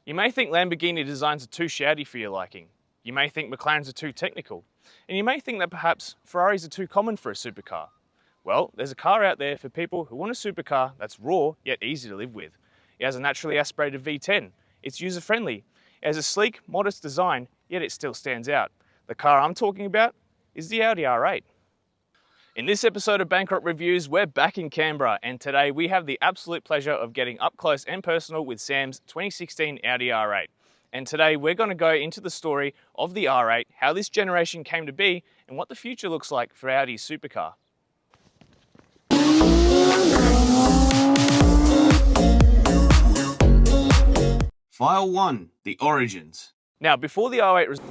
You may think Lamborghini designs are too shouty for your liking. You may think McLarens are too technical. And you may think that perhaps Ferraris are too common for a supercar. Well, there's a car out there for people who want a supercar that's raw yet easy to live with. It has a naturally aspirated V10. It's user-friendly. It has a sleek, modest design, yet it still stands out. The car I'm talking about is the Audi R8. In this episode of Bankrupt Reviews, we're back in Canberra, and today we have the absolute pleasure of getting up close and personal with Sam's 2016 Audi R8. And today we're going to go into the story of the R8, how this generation came to be, and what the future looks like for Audi's supercar. File 1, the origins. Now, before the R8 was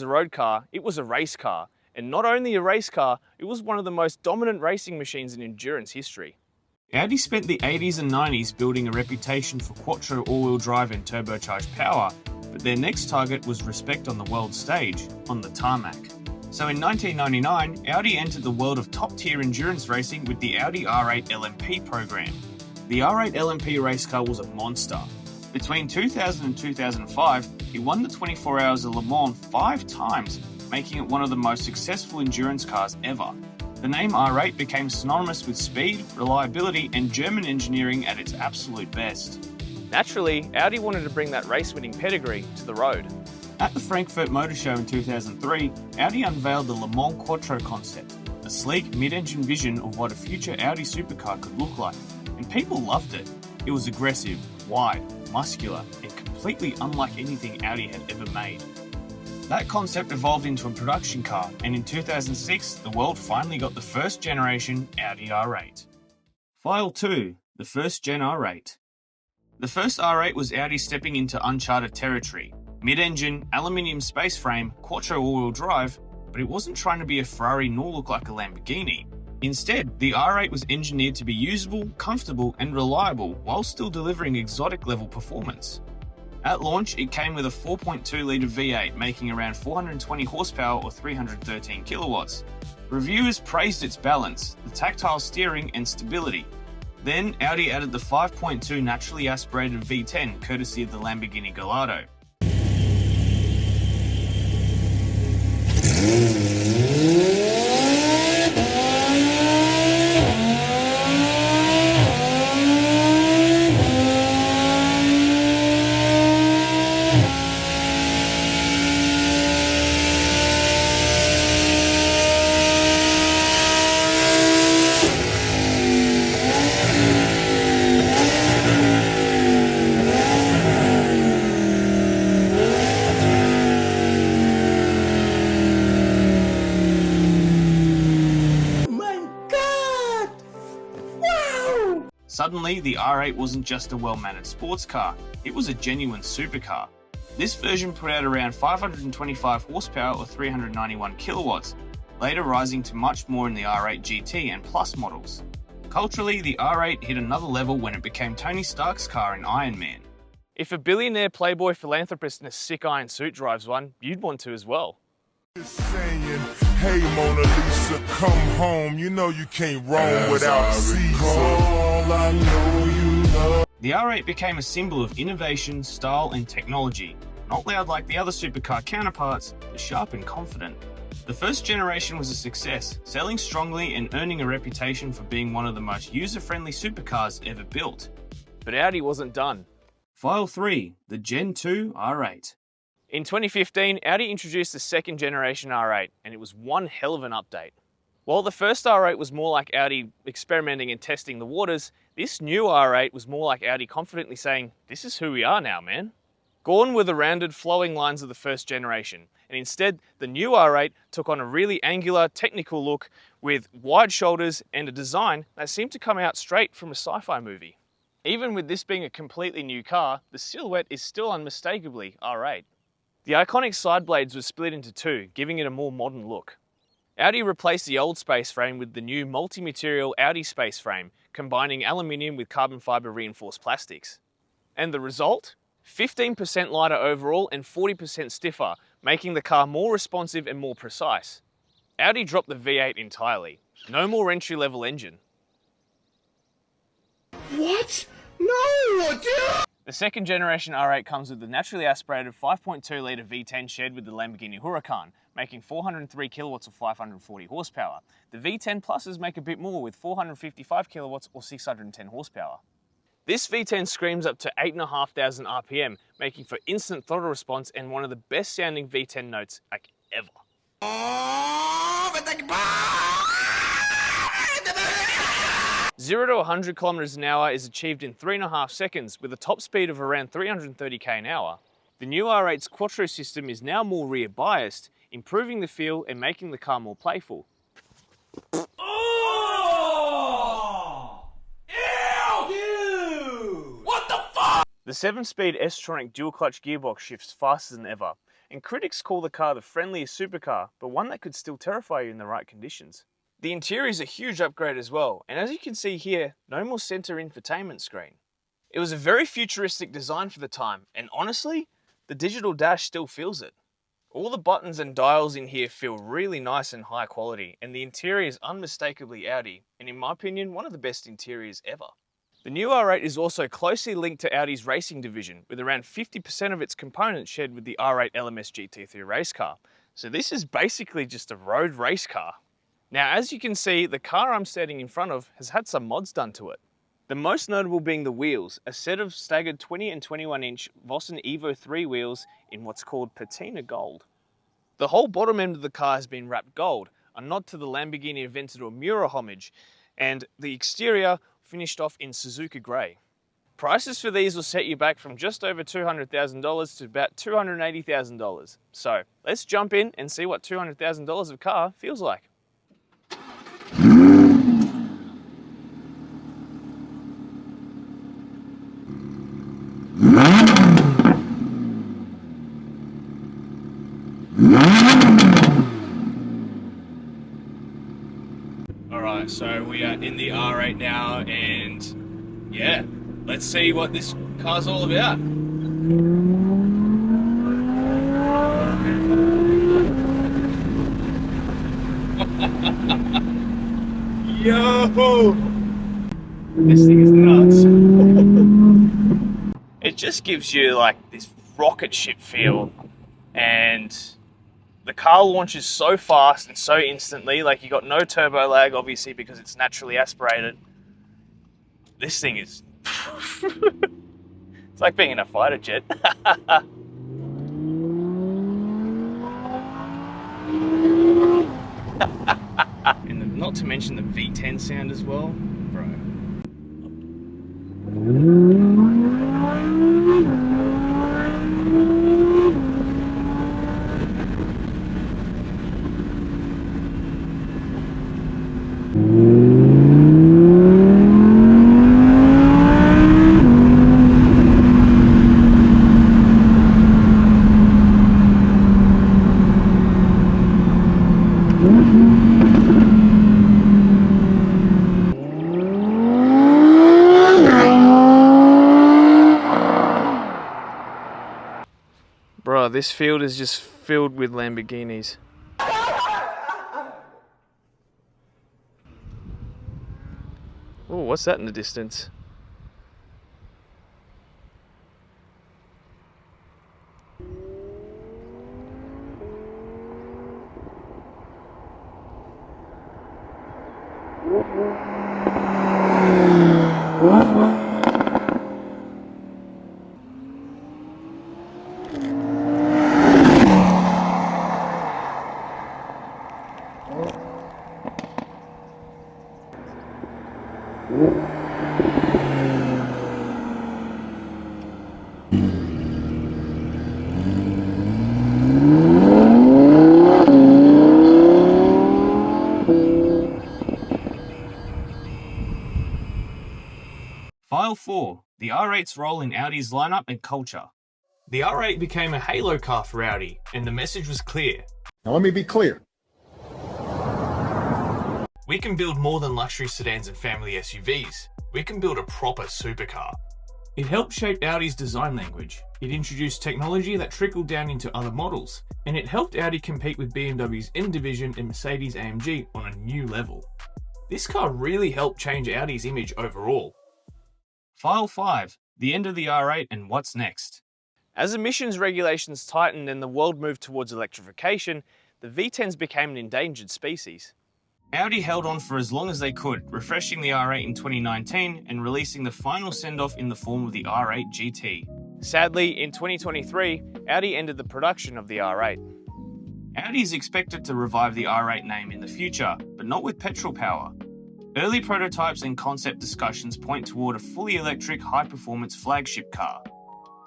a road car, it was a race car. And not only a race car, it was one of the most dominant racing machines in endurance history. Audi spent the 80s and 90s building a reputation for quattro all-wheel drive and turbocharged power, but their next target was respect on the world stage, on the tarmac. So in 1999, Audi entered the world of top-tier endurance racing with the Audi R8 LMP program. The R8 LMP race car was a monster. Between 2000 and 2005, he won the 24 Hours of Le Mans 5 times, making it one of the most successful endurance cars ever. The name R8 became synonymous with speed, reliability, and German engineering at its absolute best. Naturally, Audi wanted to bring that race-winning pedigree to the road. At the Frankfurt Motor Show in 2003, Audi unveiled the Le Mans Quattro concept, a sleek mid-engine vision of what a future Audi supercar could look like, and people loved it. It was aggressive, wide, muscular, and completely unlike anything Audi had ever made. That concept evolved into a production car, and in 2006, the world finally got the first generation Audi R8. File 2, the first gen R8. The first R8 was Audi stepping into uncharted territory. Mid-engine, aluminium space frame, quattro all-wheel drive, but it wasn't trying to be a Ferrari nor look like a Lamborghini. Instead, the R8 was engineered to be usable, comfortable, and reliable while still delivering exotic level performance. At launch, it came with a 4.2-litre V8, making around 420 horsepower or 313 kilowatts. Reviewers praised its balance, the tactile steering, and stability. Then, Audi added the 5.2 naturally aspirated V10, courtesy of the Lamborghini Gallardo. Suddenly, the R8 wasn't just a well-mannered sports car, it was a genuine supercar. This version put out around 525 horsepower or 391 kilowatts, later rising to much more in the R8 GT and Plus models. Culturally, the R8 hit another level when it became Tony Stark's car in Iron Man. If a billionaire playboy philanthropist in a sick iron suit drives one, you'd want to as well. Saying, hey Mona Lisa, come home. You know you can't roam without Caesar. The R8 became a symbol of innovation, style, and technology. Not loud like the other supercar counterparts, but sharp and confident. The first generation was a success, selling strongly and earning a reputation for being one of the most user-friendly supercars ever built. But Audi wasn't done. File 3, the Gen 2 R8. In 2015, Audi introduced the second generation R8, and it was one hell of an update. While the first R8 was more like Audi experimenting and testing the waters, this new R8 was more like Audi confidently saying, "This is who we are now, man." Gone were the rounded, flowing lines of the first generation, and instead, the new R8 took on a really angular, technical look with wide shoulders and a design that seemed to come out straight from a sci-fi movie. Even with this being a completely new car, the silhouette is still unmistakably R8. The iconic side blades were split into two, giving it a more modern look. Audi replaced the old space frame with the new multi-material Audi space frame, combining aluminium with carbon fiber reinforced plastics. And the result? 15% lighter overall and 40% stiffer, making the car more responsive and more precise. Audi dropped the V8 entirely. No more entry-level engine. What? No, dude! The second generation R8 comes with the naturally aspirated 5.2 litre V10 shared with the Lamborghini Huracan, making 403 kilowatts or 540 horsepower. The V10 Pluses make a bit more with 455 kilowatts or 610 horsepower. This V10 screams up to 8,500 RPM, making for instant throttle response and one of the best sounding V10 notes like ever. 0 to 100 kilometers an hour is achieved in 3.5 seconds with a top speed of around 330 km an hour. The new R8's Quattro system is now more rear biased, improving the feel and making the car more playful. Oh! Ew! What the fuck? The 7-speed S-tronic dual clutch gearbox shifts faster than ever, and critics call the car the friendliest supercar, but one that could still terrify you in the right conditions. The interior is a huge upgrade as well, and as you can see here, no more center infotainment screen. It was a very futuristic design for the time, and honestly, the digital dash still feels it. All the buttons and dials in here feel really nice and high quality, and the interior is unmistakably Audi, and in my opinion, one of the best interiors ever. The new R8 is also closely linked to Audi's racing division, with around 50% of its components shared with the R8 LMS GT3 race car. So this is basically just a road race car. Now, as you can see, the car I'm standing in front of has had some mods done to it. The most notable being the wheels, a set of staggered 20 and 21 inch Vossen Evo 3 wheels in what's called patina gold. The whole bottom end of the car has been wrapped gold, a nod to the Lamborghini Aventador Miura homage, and the exterior finished off in Suzuka grey. Prices for these will set you back from just over $200,000 to about $280,000. So let's jump in and see what $200,000 of car feels like. Alright, so we are in the R8 now, and yeah, let's see what this car's all about. Yo! This thing is nuts. It just gives you like this rocket ship feel, and the car launches so fast and so instantly, like you got no turbo lag obviously because it's naturally aspirated. This thing is, it's like being in a fighter jet. And not to mention the V10 sound as well, bro. Bro, this field is just filled with Lamborghinis. Oh, what's that in the distance? File 4. The R8's role in Audi's lineup and culture. The R8 became a halo car for Audi, and the message was clear. Now let me be clear. We can build more than luxury sedans and family SUVs. We can build a proper supercar. It helped shape Audi's design language. It introduced technology that trickled down into other models, and it helped Audi compete with BMW's M division and Mercedes AMG on a new level. This car really helped change Audi's image overall. File 5. the end of the R8 and what's next. As emissions regulations tightened and the world moved towards electrification, the V10s became an endangered species. Audi held on for as long as they could, refreshing the R8 in 2019 and releasing the final send-off in the form of the R8 GT. Sadly, in 2023, Audi ended the production of the R8. Audi is expected to revive the R8 name in the future, but not with petrol power. Early prototypes and concept discussions point toward a fully electric, high-performance flagship car.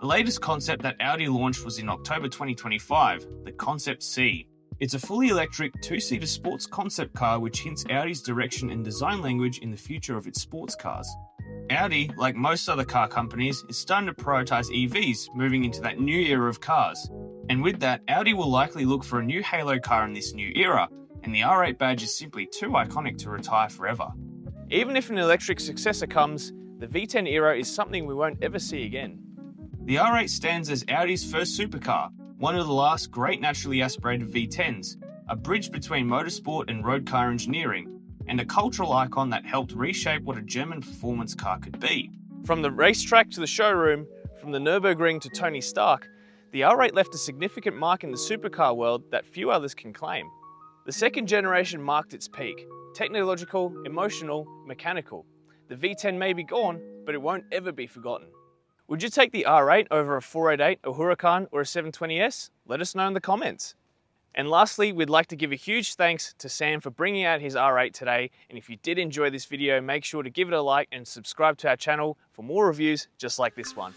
The latest concept that Audi launched was in October 2025, the Concept C. It's a fully electric, two-seater sports concept car which hints Audi's direction and design language in the future of its sports cars. Audi, like most other car companies, is starting to prioritize EVs, moving into that new era of cars. And with that, Audi will likely look for a new halo car in this new era, and the R8 badge is simply too iconic to retire forever. Even if an electric successor comes, the V10 era is something we won't ever see again. The R8 stands as Audi's first supercar, one of the last great naturally aspirated V10s, a bridge between motorsport and road car engineering, and a cultural icon that helped reshape what a German performance car could be. From the racetrack to the showroom, from the Nürburgring to Tony Stark, the R8 left a significant mark in the supercar world that few others can claim. The second generation marked its peak, technological, emotional, mechanical. The V10 may be gone, but it won't ever be forgotten. Would you take the R8 over a 488, a Huracan, or a 720S? Let us know in the comments. And lastly, we'd like to give a huge thanks to Sam for bringing out his R8 today. And if you did enjoy this video, make sure to give it a like and subscribe to our channel for more reviews just like this one.